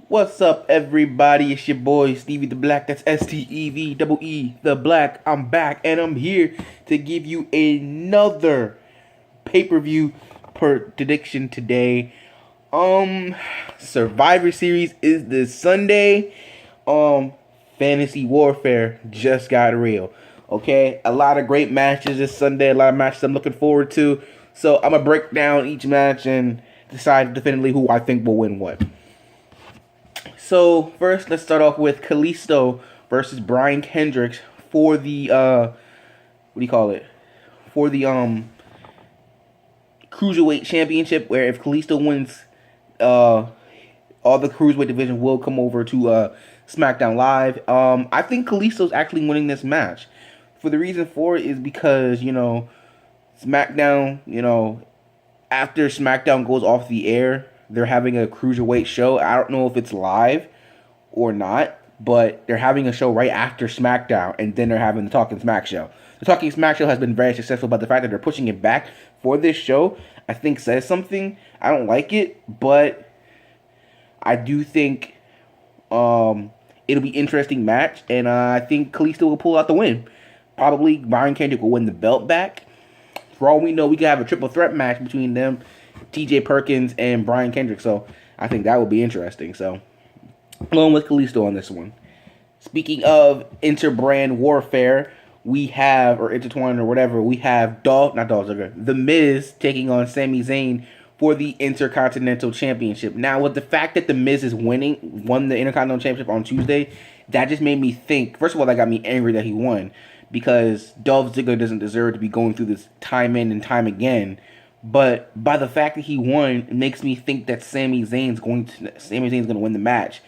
What's up, everybody? It's your boy Stevie the Black. That's STEVEE the Black. I'm back and I'm here to give you another pay-per-view prediction today. Survivor Series is this Sunday. Fantasy Warfare just got real. Okay, a lot of great matches this Sunday. A lot of matches I'm looking forward to. So I'm gonna break down each match and decide definitively who I think will win what. So first, let's start off with Kalisto versus Brian Kendricks for the what do you call it? For the cruiserweight championship. Where if Kalisto wins, all the cruiserweight division will come over to SmackDown Live. I think Kalisto's actually winning this match. For the reason for it is because SmackDown, after SmackDown goes off the air, they're having a cruiserweight show. I don't know if it's live or not, but they're having a show right after SmackDown, and then they're having the Talking Smack show. The Talking Smack show has been very successful, but the fact that they're pushing it back for this show, I think says something. I don't like it, but I do think it'll be an interesting match, and I think Kalisto will pull out the win. Probably Brian Kendrick will win the belt back. For all we know, we could have a triple threat match between them, TJ Perkins and Brian Kendrick. So I think that would be interesting. So along with Kalisto on this one. Speaking of inter-brand warfare, we have, or intertwined or whatever, we have The Miz taking on Sami Zayn for the Intercontinental Championship. Now, with the fact that The Miz won the Intercontinental Championship on Tuesday, that just made me think. First of all, that got me angry that he won, because Dolph Ziggler doesn't deserve to be going through this time in and time again. But by the fact that he won, it makes me think that Sami Zayn's going to win the match.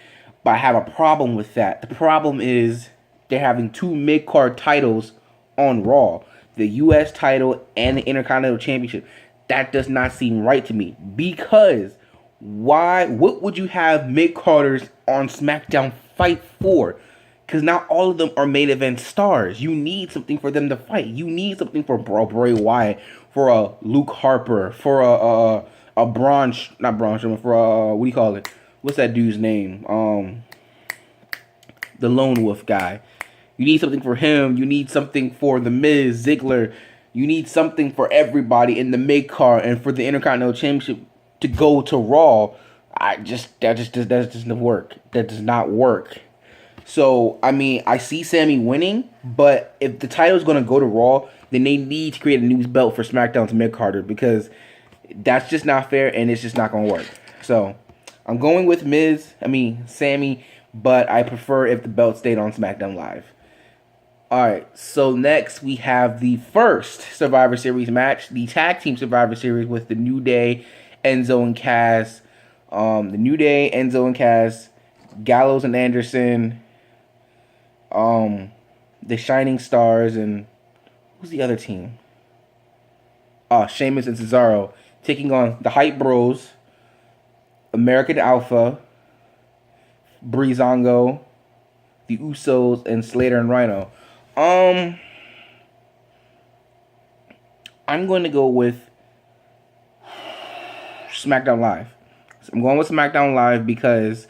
But I have a problem with that. The problem is they're having two mid-card titles on Raw. The U.S. title and the Intercontinental Championship. That does not seem right to me. Because what would you have mid-carders on SmackDown fight for? Because not all of them are main event stars. You need something for them to fight. You need something for Bray Wyatt, for a Luke Harper, for a Braun, not Braun Strowman, for a, what do you call it? What's that dude's name? The Lone Wolf guy. You need something for him. You need something for The Miz, Ziggler. You need something for everybody in the mid card, and for the Intercontinental Championship to go to Raw. That just doesn't work. That does not work. So, I mean, I see Sami winning, but if the title is going to go to Raw, then they need to create a new belt for SmackDown's mid-carder, because that's just not fair, and it's just not going to work. So, I'm going with Sami, but I prefer if the belt stayed on SmackDown Live. Alright, so next we have the first Survivor Series match, the Tag Team Survivor Series with the New Day, Enzo and Cass. The New Day, Enzo and Cass, Gallows and Anderson, the Shining Stars, and who's the other team? Sheamus and Cesaro taking on the Hype Bros, American Alpha, Breezango, the Usos, and Slater and Rhino. I'm going to go with SmackDown Live. So I'm going with SmackDown Live because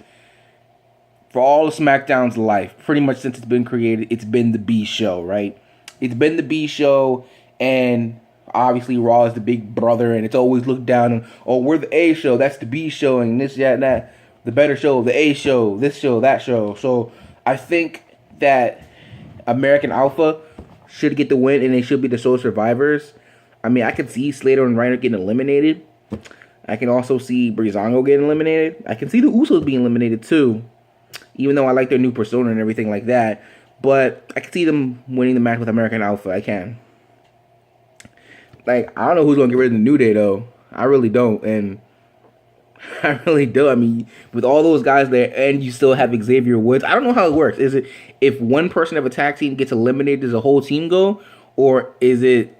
for all of SmackDown's life, pretty much since it's been created, it's been the B show, right? It's been the B show, and obviously Raw is the big brother, and it's always looked down on, oh, we're the A show, that's the B show, and this, that, and that. The better show, the A show, this show, that show. So I think that American Alpha should get the win, and they should be the sole survivors. I mean, I can see Slater and Reiner getting eliminated. I can also see Breezango getting eliminated. I can see the Usos being eliminated too, even though I like their new persona and everything like that. But I can see them winning the match with American Alpha. I can. I don't know who's going to get rid of the New Day, though. I really don't. And I really do. I mean, with all those guys there, and you still have Xavier Woods. I don't know how it works. Is it if one person of a tag team gets eliminated, does the whole team go? Or is it...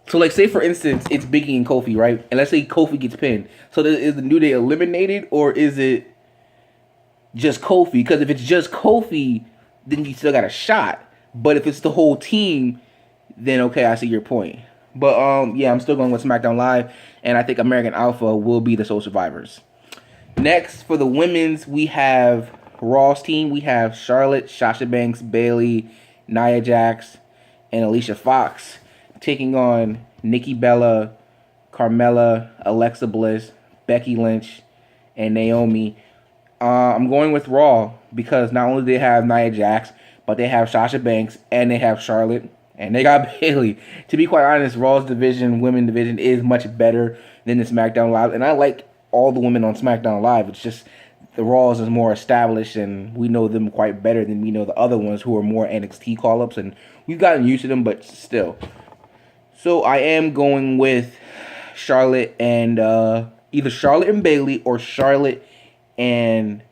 So, say, for instance, it's Biggie and Kofi, right? And let's say Kofi gets pinned. So, is the New Day eliminated, or is it just Kofi? Because if it's just Kofi, then you still got a shot. But if it's the whole team, then okay, I see your point. But, yeah, I'm still going with SmackDown Live, and I think American Alpha will be the sole survivors. Next, for the women's, we have Raw's team. We have Charlotte, Sasha Banks, Bayley, Nia Jax, and Alicia Fox taking on Nikki Bella, Carmella, Alexa Bliss, Becky Lynch, and Naomi. I'm going with Raw because not only do they have Nia Jax, but they have Sasha Banks and they have Charlotte and they got Bayley. To be quite honest, Raw's division, women division, is much better than the SmackDown Live, and I like all the women on SmackDown Live. It's just the Raws is more established, and we know them quite better than we know the other ones who are more NXT call-ups, and we've gotten used to them, but still. So I am going with Charlotte and either Charlotte and Bayley or Charlotte and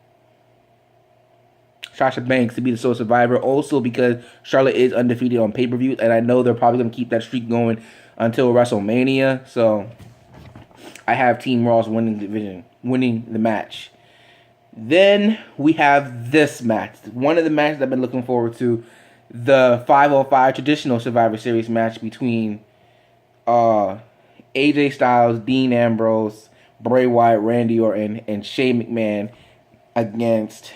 Sasha Banks to be the sole survivor. Also because Charlotte is undefeated on pay-per-view, and I know they're probably going to keep that streak going until WrestleMania. So I have Team Raw's winning the match. Then we have this match. One of the matches I've been looking forward to, the 505 traditional Survivor Series match between AJ Styles, Dean Ambrose, Bray Wyatt, Randy Orton, and Shane McMahon against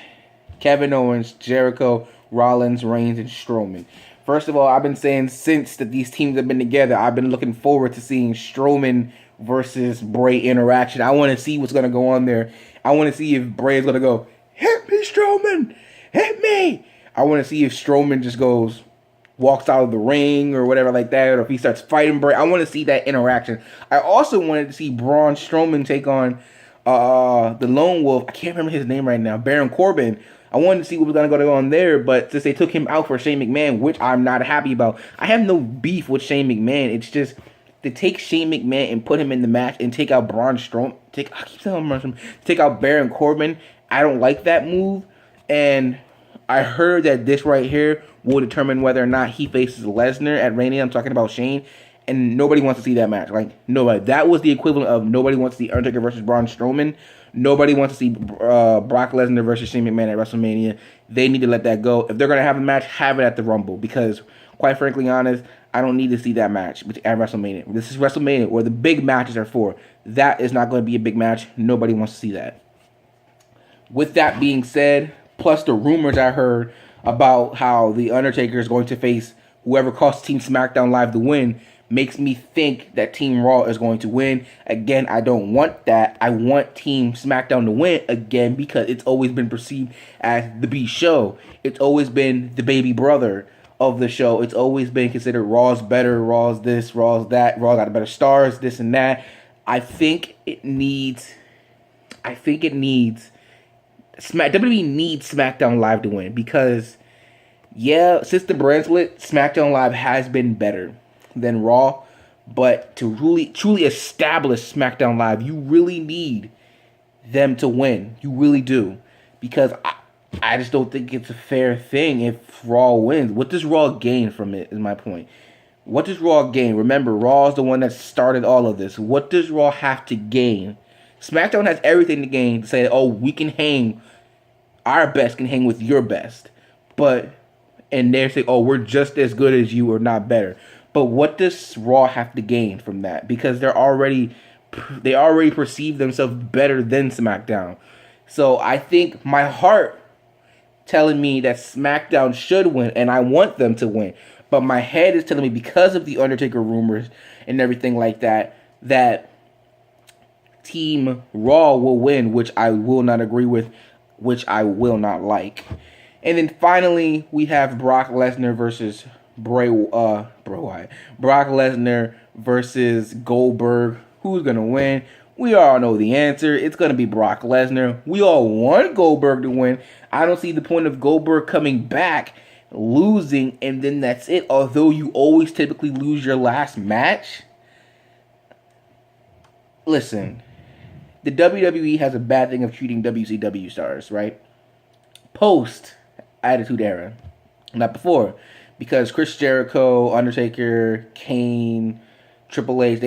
Kevin Owens, Jericho, Rollins, Reigns, and Strowman. First of all, I've been saying since that these teams have been together, I've been looking forward to seeing Strowman versus Bray interaction. I want to see what's going to go on there. I want to see if Bray is going to go, hit me, Strowman, hit me. I want to see if Strowman just walks out of the ring or whatever like that, or if he starts fighting Bray. I want to see that interaction. I also wanted to see Braun Strowman take on the Lone Wolf. I can't remember his name right now. Baron Corbin. I wanted to see what was going to go on there, but since they took him out for Shane McMahon, which I'm not happy about. I have no beef with Shane McMahon. It's just to take Shane McMahon and put him in the match and take out Braun Strowman. Take out Baron Corbin. I don't like that move. And I heard that this right here will determine whether or not he faces Lesnar at Mania. I'm talking about Shane. And nobody wants to see that match. Like, nobody. That was the equivalent of nobody wants to see Undertaker versus Braun Strowman. Nobody wants to see Brock Lesnar versus Shane McMahon at WrestleMania. They need to let that go. If they're going to have a match, have it at the Rumble. Because, quite frankly honest, I don't need to see that match at WrestleMania. This is WrestleMania, where the big matches are for. That is not going to be a big match. Nobody wants to see that. With that being said, plus the rumors I heard about how The Undertaker is going to face whoever costs Team SmackDown Live the win, makes me think that Team Raw is going to win. Again, I don't want that. I want Team SmackDown to win again because it's always been perceived as the B show. It's always been the baby brother of the show. It's always been considered Raw's better, Raw's this, Raw's that, Raw got better stars, this and that. I think it needs WWE needs SmackDown Live to win because, yeah, since the brand split, SmackDown Live has been better than Raw, but to truly establish SmackDown Live, you really need them to win. You really do, because I just don't think it's a fair thing if Raw wins. What does Raw gain from it is my point. What does Raw gain? Remember, Raw is the one that started all of this. What does Raw have to gain? SmackDown has everything to gain to say, oh, we can hang, our best can hang with your best. And they're saying, oh, we're just as good as you or not better. But what does Raw have to gain from that? Because they already perceive themselves better than SmackDown. So I think my heart telling me that SmackDown should win, and I want them to win. But my head is telling me, because of the Undertaker rumors and everything like that, that Team Raw will win, which I will not agree with, which I will not like. And then finally, we have Brock Lesnar versus Bray Wyatt. Brock Lesnar versus Goldberg. Who's going to win? We all know the answer. It's going to be Brock Lesnar. We all want Goldberg to win. I don't see the point of Goldberg coming back, losing, and then that's it. Although you always typically lose your last match. Listen, the WWE has a bad thing of treating WCW stars, right? Post Attitude Era. Not before. Because Chris Jericho, Undertaker, Kane, Triple H,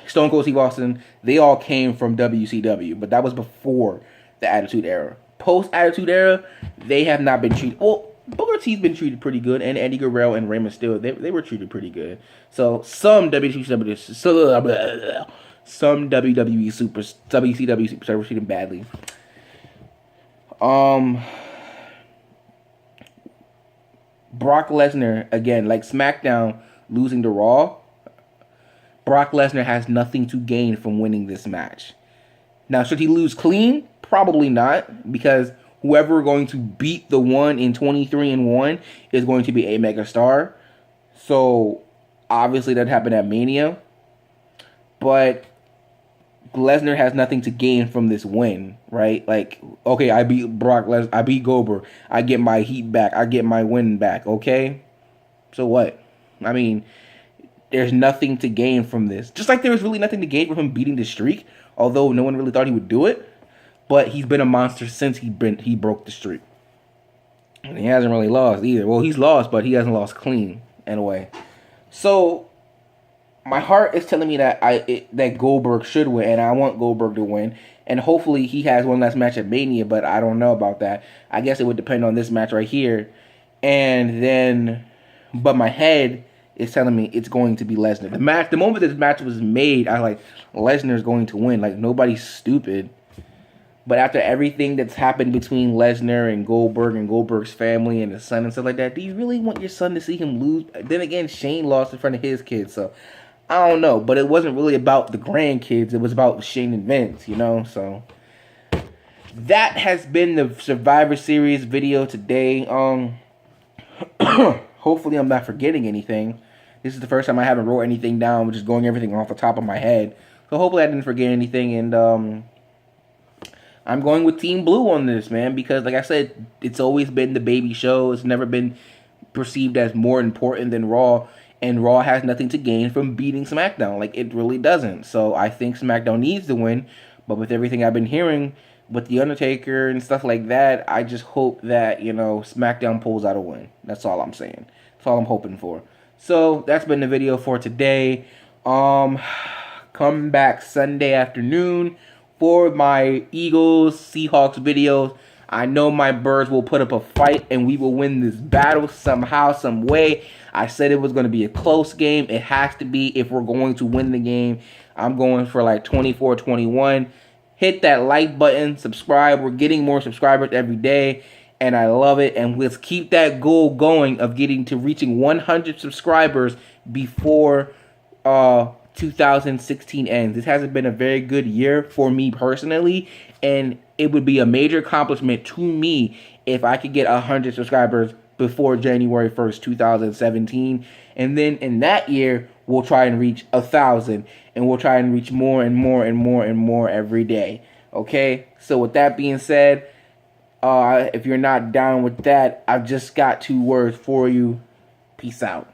Stone Cold Steve Austin, they all came from WCW. But that was before the Attitude Era. Post Attitude Era, they have not been treated. Well, Booker T's been treated pretty good, and Eddie Guerrero and Rey Mysterio, they were treated pretty good. So some WCW superstars were treated badly. Um, Brock Lesnar, again, like SmackDown losing to Raw, Brock Lesnar has nothing to gain from winning this match. Now, should he lose clean? Probably not, because whoever going to beat the one in 23-1 is going to be a mega star. So, obviously, that happened at Mania. But Lesnar has nothing to gain from this win, right? Like, okay, I beat Brock Lesnar, I beat Goldberg, I get my heat back, I get my win back, okay? So what? I mean, there's nothing to gain from this. Just like there was really nothing to gain from him beating the streak, although no one really thought he would do it. But he's been a monster since he broke the streak. And he hasn't really lost either. Well, he's lost, but he hasn't lost clean in a way. So my heart is telling me that that Goldberg should win, and I want Goldberg to win. And hopefully he has one last match at Mania, but I don't know about that. I guess it would depend on this match right here. And then, but my head is telling me it's going to be Lesnar. The moment this match was made, I was like, Lesnar's going to win. Like, nobody's stupid. But after everything that's happened between Lesnar and Goldberg's family and his son and stuff like that, do you really want your son to see him lose? Then again, Shane lost in front of his kids, so I don't know. But it wasn't really about the grandkids. It was about Shane and Vince, you know? So that has been the Survivor Series video today. Hopefully I'm not forgetting anything. This is the first time I haven't wrote anything down. I'm just going everything off the top of my head. So hopefully I didn't forget anything. And I'm going with Team Blue on this, man. Because like I said, it's always been the baby show. It's never been perceived as more important than Raw. And Raw has nothing to gain from beating SmackDown. Like, it really doesn't. So I think SmackDown needs to win. But with everything I've been hearing with The Undertaker and stuff like that, I just hope that, you know, SmackDown pulls out a win. That's all I'm saying. That's all I'm hoping for. So that's been the video for today. Come back Sunday afternoon for my Eagles Seahawks videos. I know my Birds will put up a fight and we will win this battle somehow, some way. I said it was going to be a close game. It has to be if we're going to win the game. I'm going for like 24-21. Hit that like button, subscribe. We're getting more subscribers every day, and I love it. And let's keep that goal going of reaching 100 subscribers before 2016 ends. This hasn't been a very good year for me personally, and it would be a major accomplishment to me if I could get 100 subscribers before January 1st, 2017. And then in that year, we'll try and reach 1,000, and we'll try and reach more and more and more and more every day. Okay? So with that being said, if you're not down with that, I've just got 2 words for you. Peace out.